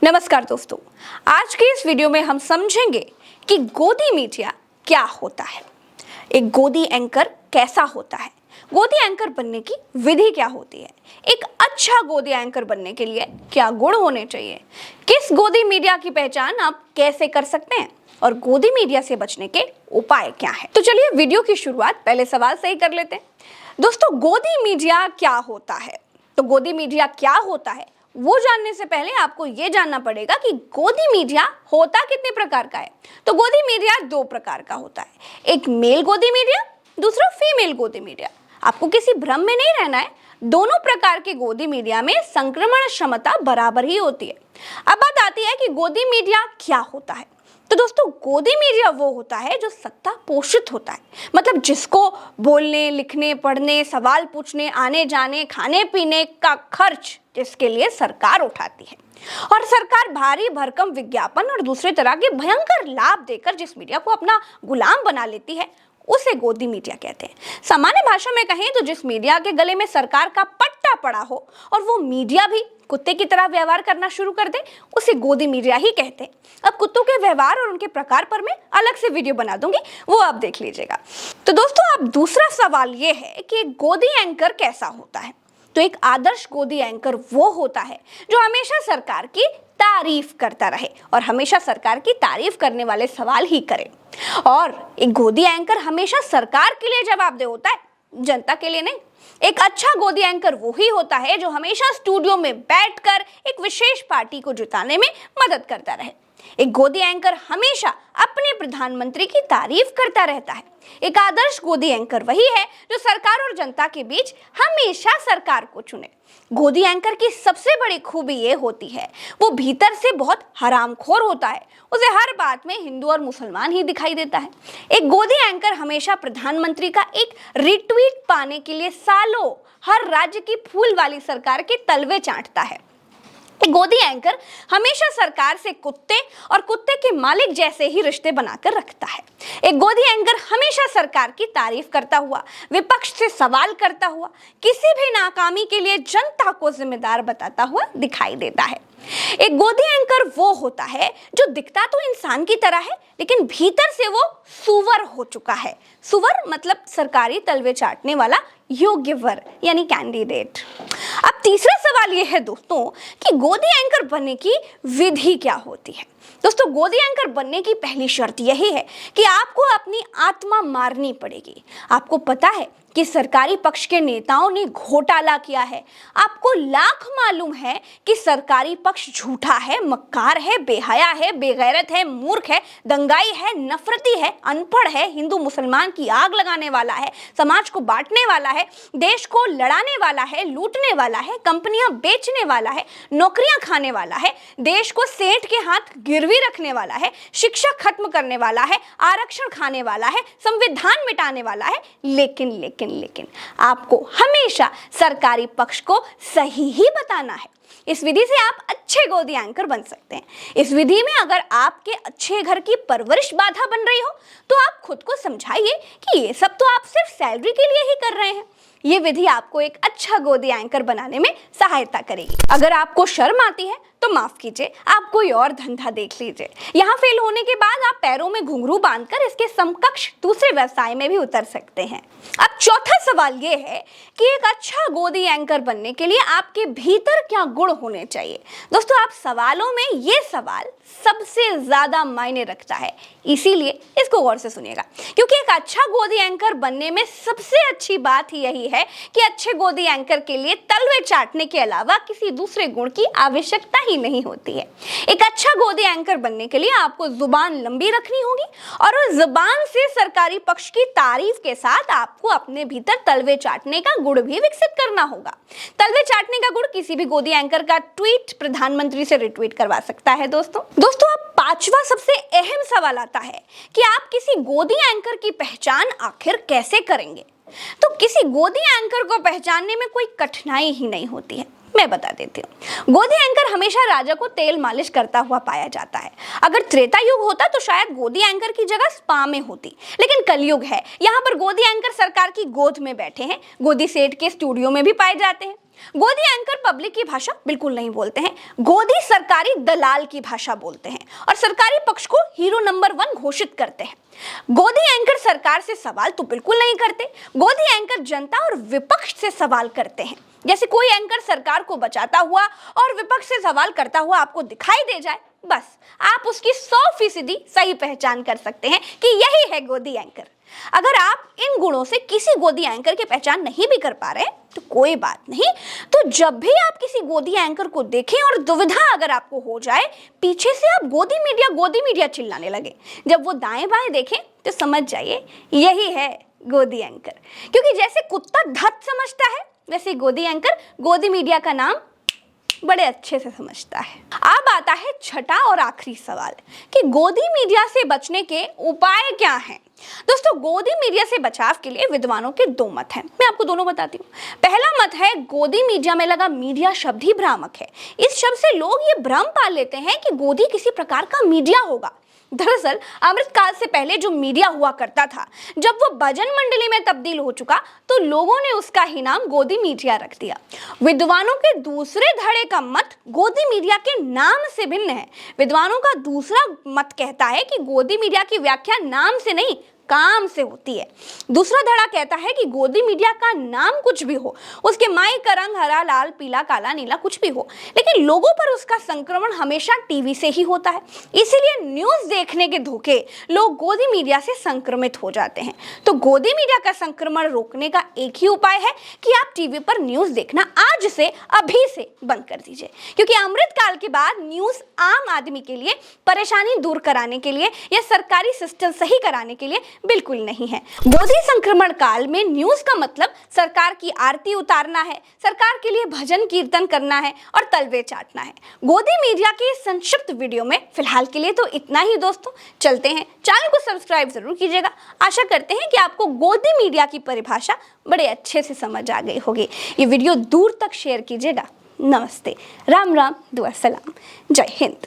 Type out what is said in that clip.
नमस्कार दोस्तों, आज के इस वीडियो में हम समझेंगे कि गोदी मीडिया क्या होता है, एक गोदी एंकर कैसा होता है, गोदी एंकर बनने की विधि क्या होती है, एक अच्छा गोदी एंकर बनने के लिए क्या गुण होने चाहिए, किस गोदी मीडिया की पहचान आप कैसे कर सकते हैं और गोदी मीडिया से बचने के उपाय क्या है। तो चलिए वीडियो की शुरुआत पहले सवाल से ही कर लेते हैं। दोस्तों, गोदी मीडिया क्या होता है? तो गोदी मीडिया क्या होता है वो जानने से पहले आपको ये जानना पड़ेगा कि गोदी मीडिया होता कितने प्रकार का है। तो गोदी मीडिया दो प्रकार का होता है, एक मेल गोदी मीडिया, दूसरा फीमेल गोदी मीडिया। आपको किसी भ्रम में नहीं रहना है, दोनों प्रकार के गोदी मीडिया में संक्रमण क्षमता बराबर ही होती है। अब बात आती है कि गोदी मीडिया क्या होता है। तो दोस्तों, गोदी मीडिया वो होता है जो सत्ता पोषित होता है, मतलब जिसको बोलने, लिखने, पढ़ने, सवाल पूछने, आने जाने, खाने पीने का खर्च जिसके लिए सरकार उठाती है, और सरकार भारी भरकम विज्ञापन और दूसरे तरह के भयंकर लाभ देकर जिस मीडिया को अपना गुलाम बना लेती है उसे गोदी मीडिया कहते हैं। सामान्य भाषा में कहें तो जिस मीडिया के गले में सरकार का पट्टा पड़ा हो और वो मीडिया भी कुत्ते की तरह व्यवहार करना शुरू कर दे, उसे गोदी मीडिया ही कहते हैं। अब कुत्तों के व्यवहार और उनके प्रकार पर मैं अलग से वीडियो बना दूंगी, वो आप देख लीजिएगा। तो दोस्तों, अब दूसरा सवाल ये है कि गोदी एंकर कैसा होता है। तो एक आदर्श गोदी एंकर वो होता है जो हमेशा सरकार की तारीफ करता रहे और हमेशा सरकार की तारीफ करने वाले सवाल ही करे, और एक गोदी एंकर हमेशा सरकार के लिए जवाबदेह होता है, जनता के लिए नहीं। एक अच्छा गोदी एंकर वो ही होता है जो हमेशा स्टूडियो में बैठकर एक विशेष पार्टी को जिताने में मदद करता रहे। एक गोदी एंकर हमेशा अपने प्रधानमंत्री की तारीफ करता रहता है। एक आदर्श गोदी एंकर वही है जो सरकार और जनता के बीच हमेशा सरकार को चुने। गोदी एंकर की सबसे बड़ी खूबी ये होती है, वो भीतर से बहुत हरामखोर होता है। उसे हर बात में हिंदू और मुसलमान ही दिखाई देता है। एक गोदी एंकर हमेशा प्रधानमंत्री का एक रिट्वीट पाने के लिए सालों हर राज्य की फूल वाली सरकार के तलवे चाटता है। एक गोदी एंकर हमेशा सरकार से कुत्ते और कुत्ते के मालिक जैसे ही रिश्ते बनाकर रखता है। एक गोदी एंकर हमेशा सरकार की तारीफ करता हुआ, विपक्ष से सवाल करता हुआ, किसी भी नाकामी के लिए जनता को जिम्मेदार बताता हुआ दिखाई देता है। एक गोदी एंकर वो होता है जो दिखता तो इंसान की तरह है, लेकिन भीतर से वो सुअर हो चुका है। सुअर मतलब सरकारी तलवे चाटने वाला योग्य वर, यानी कैंडिडेट। अब तीसरा सवाल ये है दोस्तों कि गोदी एंकर बनने की विधि क्या होती है। दोस्तों, गोदी एंकर बनने की पहली शर्त यही है कि आपको अपनी आत्मा मारनी पड़ेगी। आपको पता है कि सरकारी पक्ष के नेताओं ने घोटाला किया है, आपको लाख मालूम है कि सरकारी पक्ष झूठा है, मक्कार है, बेहया है, बेगैरत है, मूर्ख है, दंगाई है, नफरती है, अनपढ़ है, हिंदू मुसलमान की आग लगाने वाला है, समाज को बांटने वाला है, देश को लड़ाने वाला है, लूटने वाला है, कंपनियां बेचने वाला है, नौकरियां खाने वाला है, देश को सेठ के हाथ गिरवी रखने वाला है, शिक्षा खत्म करने वाला है, आरक्षण खाने वाला है, संविधान मिटाने वाला है। लेकिन आपको हमेशा सरकारी पक्ष को सही ही बताना है। इस विधि से आप अच्छे गोदी एंकर बन सकते हैं। इस विधि में अगर आपके अच्छे घर की परवरिश बाधा बन रही हो तो आप खुद को समझाइए कि ये सब तो आप सिर्फ सैलरी के लिए ही कर रहे हैं। ये विधि आपको एक अच्छा गोदी एंकर बनाने में सहायता करेगी। अगर आपको शर्म आती है तो माफ कीजिए, आप कोई और धंधा देख लीजिए। यहाँ फेल होने के बाद आप पैरों में घुंघरू बांधकर इसके समकक्ष दूसरे व्यवसाय में भी उतर सकते हैं। अब चौथा सवाल ये है कि एक अच्छा गोदी एंकर बनने के लिए आपके भीतर क्या गुण होने चाहिए। दोस्तों, आप सवालों में ये सवाल सबसे ज्यादा मायने रखता है, इसीलिए इसको गौर से सुनिएगा, क्योंकि एक अच्छा गोदी एंकर बनने में सबसे अच्छी बात ही यही है कि अच्छे गोदी एंकर के लिए तलवे चाटने के अलावा किसी दूसरे गुण की आवश्यकता ही नहीं होती है। एक अच्छा गोदी एंकर बनने के लिए आपको जुबान लंबी रखनी होगी और उस जुबान से सरकारी पक्ष की तारीफ के साथ आपको अपने भीतर तलवे चाटने का गुण भी विकसित करना होगा। तलवे चाटने का गुण किसी भी गोदी एंकर का ट्वीट प्रधानमंत्री से रिट्वीट करवा सकता है। दोस्तों, अब पांचवा सबसे अहम सवाल आता है कि आप किसी गोदी एंकर की पहचान आखिर कैसे करेंगे। तो किसी गोदी एंकर को पहचानने में कोई कठिनाई ही नहीं होती है, मैं बता देती हूँ। गोदी एंकर हमेशा राजा को तेल मालिश करता हुआ पाया जाता है। अगर त्रेता युग होता तो शायद गोदी एंकर की जगह स्पा में होती, लेकिन कलयुग है, यहाँ पर गोदी एंकर सरकार की गोद में बैठे हैं, गोदी सेठ के स्टूडियो में भी पाए जाते हैं। गोदी एंकर पब्लिक की भाषा बिल्कुल नहीं बोलते हैं। गोदी सरकारी दलाल की भाषा बोलते हैं और सरकारी पक्ष को हीरो नंबर 1 घोषित करते हैं। गोदी एंकर सरकार से सवाल तो बिल्कुल नहीं करते। गोदी एंकर जनता और विपक्ष से सवाल करते हैं। जैसे कोई एंकर सरकार को बचाता हुआ और विपक्ष से सवाल करता हुआ आपको दिखाई दे जाए, बस आप उसकी 100% सही पहचान कर सकते हैं कि यही है गोदी एंकर। अगर आप इन गुणों से किसी गोदी एंकर की पहचान नहीं भी कर पा रहे तो कोई बात नहीं। तो जब भी आप किसी गोदी एंकर को देखें और दुविधा अगर आपको हो जाए, पीछे से आप गोदी मीडिया चिल्लाने लगे, जब वो दाएं बाएं देखें तो समझ जाइए यही है गोदी एंकर। क्योंकि जैसे कुत्ता धत समझता है, वैसे गोदी एंकर गोदी मीडिया का नाम बड़े अच्छे से समझता है। अब आता है छठा और आखिरी सवाल कि गोदी मीडिया से बचने के उपाय क्या हैं। दोस्तों, गोदी मीडिया से बचाव के लिए विद्वानों के 2 मत हैं। मैं आपको दोनों बताती हूँ। पहला मत है गोदी मीडिया में लगा मीडिया शब्द ही भ्रामक है। इस शब्द से लोग ये भ्रम पाल लेते हैं कि गोदी किसी प्रकार का मीडिया होगा। दरअसल अमृतकाल से पहले जो मीडिया हुआ करता था, जब वो भजन मंडली में तब्दील हो चुका तो लोगों ने उसका ही नाम गोदी मीडिया रख दिया। विद्वानों के दूसरे धड़े का मत गोदी मीडिया के नाम से भिन्न है। विद्वानों का दूसरा मत कहता है कि गोदी मीडिया की व्याख्या नाम से नहीं, काम से होती है। दूसरा धड़ा कहता है कि गोदी मीडिया का नाम कुछ भी हो, उसके माई का रंग हरा, लाल, पीला, काला, नीला कुछ भी हो, लेकिन लोगों पर उसका संक्रमण हमेशा टीवी से ही होता है। इसीलिए न्यूज़ देखने के धोखे लोग गोदी मीडिया से संक्रमित हो जाते हैं। तो गोदी मीडिया का संक्रमण रोकने का एक ही उपाय है कि आप टीवी पर न्यूज़ देखना आज से, अभी से बंद कर दीजिए। क्योंकि अमृतकाल के बाद न्यूज़ आम आदमी के लिए परेशानी दूर कराने के लिए या सरकारी सिस्टम सही कराने के लिए बिल्कुल नहीं है। गोदी संक्रमण काल में न्यूज़ का मतलब सरकार की आरती उतारना है, सरकार के लिए भजन कीर्तन करना है और तलवे चाटना है। गोदी मीडिया के संक्षिप्त वीडियो में फिलहाल के लिए तो इतना ही दोस्तों। चलते हैं, चैनल को सब्सक्राइब जरूर कीजिएगा। आशा करते हैं कि आपको गोदी मीडिया की परिभाषा बड़े अच्छे से समझ आ गई होगी। ये वीडियो दूर तक शेयर कीजिएगा। नमस्ते, राम राम, दुआ सलाम, जय हिंद।